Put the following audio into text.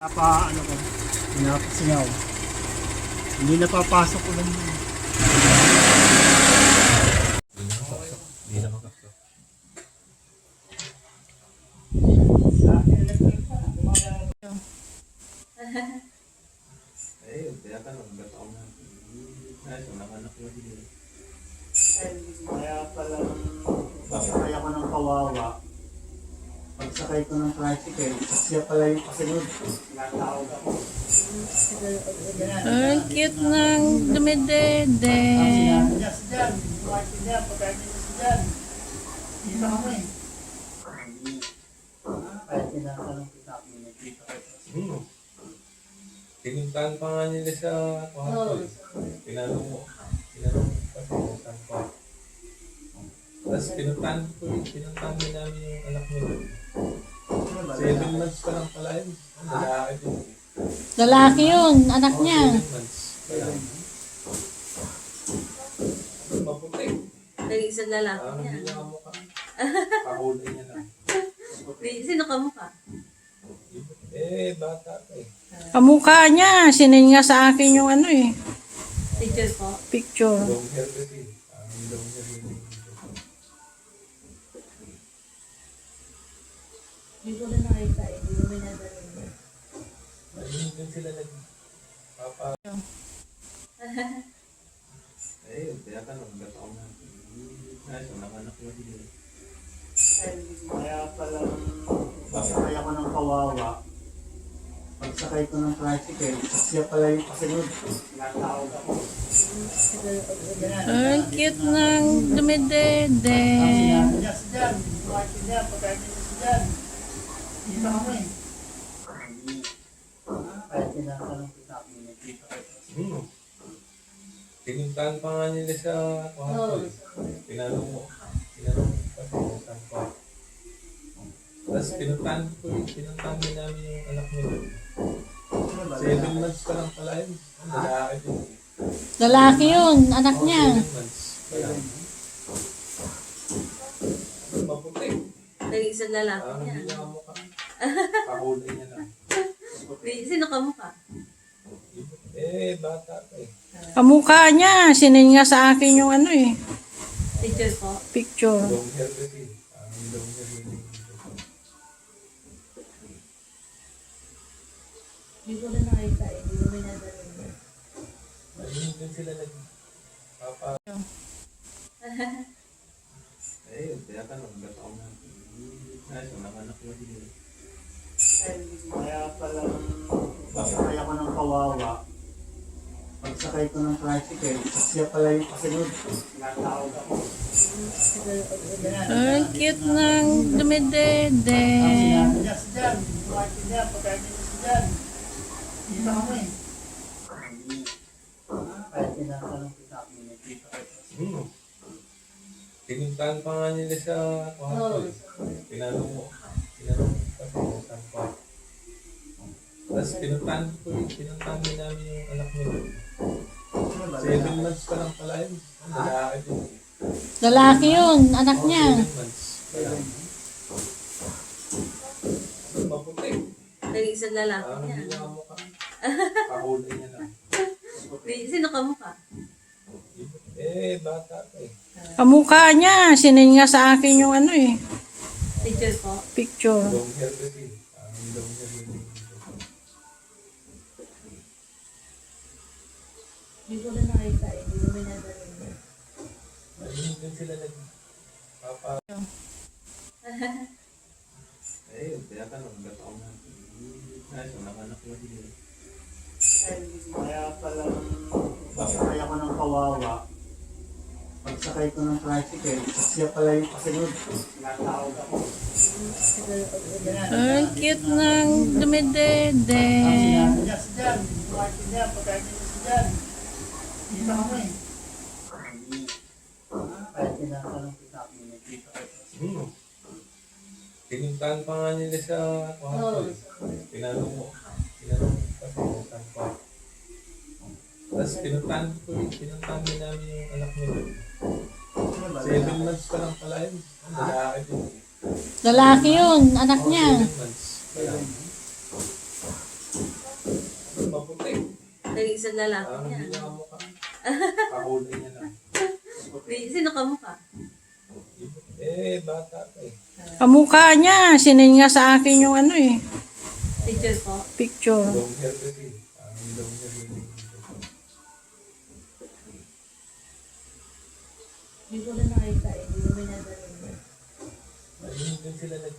Ano ko, pinapasingaw. Hindi napapasok ko lang. Hindi na makapasok. Eh, kaya ka nung ba't ako na. Ay, so nakanak mo din. Kaya pala, pasakay ako ng kawawa. Pagsakay ko ng tricycle, siya pala yung kasunod. Natawag ako. Ang cute ng dumidede. Sinabi niya, si Jan. Buwati niya, pagkain niya si Jan. Kita kami. Kaya tinatanong kita kung nagkita kayo. Pinuntahan pa nga nila sa kwarto. Tinanong mo pa sa saan pa. Tapos pinuntahan din namin yung anak nila. 7 months pa lang pala yun. Lalaki din. Lalaki yun, anak niya. 7 months pa lang. Maputi. Nag-isang lalaki Parang niya. hindi niya kamukha. Kakulay niya lang. Sino ka mukha? Eh, bata pa eh. Kamukha niya, sinend nga sa akin yung ano eh, Teacher po. picture. Long hair kasi. Long hair yun. Hindi ko na nakita eh. Hindi ko may nadalhin. Ayun din sila nagpapa... Eh, kaya ka nung ba't ako na. Ay, so nakanak mo din. Kaya pala, pasakay ako ng kawawa. Pagsakay ko ng tricycle, siya pala yung kasunod. Natawag ako. Ang cute ng dumidede. Sinabi niya, si Jan. Buwati niya, pagkain niya si Jan. Kita kami. Kaya tinatanong kita kung nagkita kayo. Pinuntahan pa nga nila sa kwarto. Tinanong mo pa sa saan pa. Tapos pinuntahan din namin yung anak nila. 7 months pa lang pala yun. Lalaki din. Lalaki yun, anak niya. 7 months pa lang. Maputi. Nag-isang lalaki Parang niya. hindi niya kamukha. Kakulay niya lang. Sino ka mukha? Eh, bata pa eh. Kamukha niya, sinend nga sa akin yung ano eh, Teacher po. picture. Long hair kasi. Long hair yun. Hindi ko na nakita eh. Hindi ko may nadalhin. Ayun din sila nagpapa... Eh, kaya ka nung ba't ako na. Ay, so nakanak mo din. Kaya pala, pasakay ako ng kawawa. Pagsakay ko ng tricycle, siya pala yung kasunod. Natawag ako. Ang cute ng dumidede. Sinabi niya, si Jan. Buwati niya, pagkain niya si Jan. Kita kami. Kaya tinatanong kita kung nagkita kayo. Pinuntahan pa nga nila sa kwarto. Tinanong mo pa sa saan pa. Tapos pinuntahan din namin yung anak nila. 7 months pa lang pala yun. Lalaki din. Lalaki yun, anak niya. 7 months pa lang. Maputi. Nag-isang lalaki Parang niya. hindi niya kamukha. Kakulay niya lang. Sino ka mukha? Eh, bata pa eh. Kamukha niya, sinend nga sa akin yung ano eh, Teacher po. picture. Long hair kasi. Long hair yun. Hindi ko na nakita eh. Hindi ko may nadalhin. Ayun din sila nagpapa... Eh, kaya ka nung ba't ako na. Ay, so nakanak mo din. Kaya pala, pasakay ako ng kawawa. Pagsakay ko ng tricycle, siya pala yung kasunod. Natawag ako. Ang cute ng dumidede. Sinabi niya, si Jan. Buwati niya, pagkain niya si Jan. Kita kami. Kaya tinatanong kita kung nagkita kayo. Pinuntahan pa nga nila sa kwarto. Tinanong mo pa sa saan pa. Tapos pinuntahan din namin yung anak nila. 7 months pa lang pala yun. Lalaki din. Lalaki yun, anak niya. 7 months pa lang. maputi. Yung isang lalaki Parang niya. hindi niya kamukha. Kakulay niya lang. Sino kamukha? Eh, bata pa eh. Kamukha niya. Sinend nga sa akin yung ano eh. Teacher po. Picture. Long hair kasi. Parang long hair yun. Hindi ko na nakita eh. Hindi ko may nadalhin. Ayun din sila nag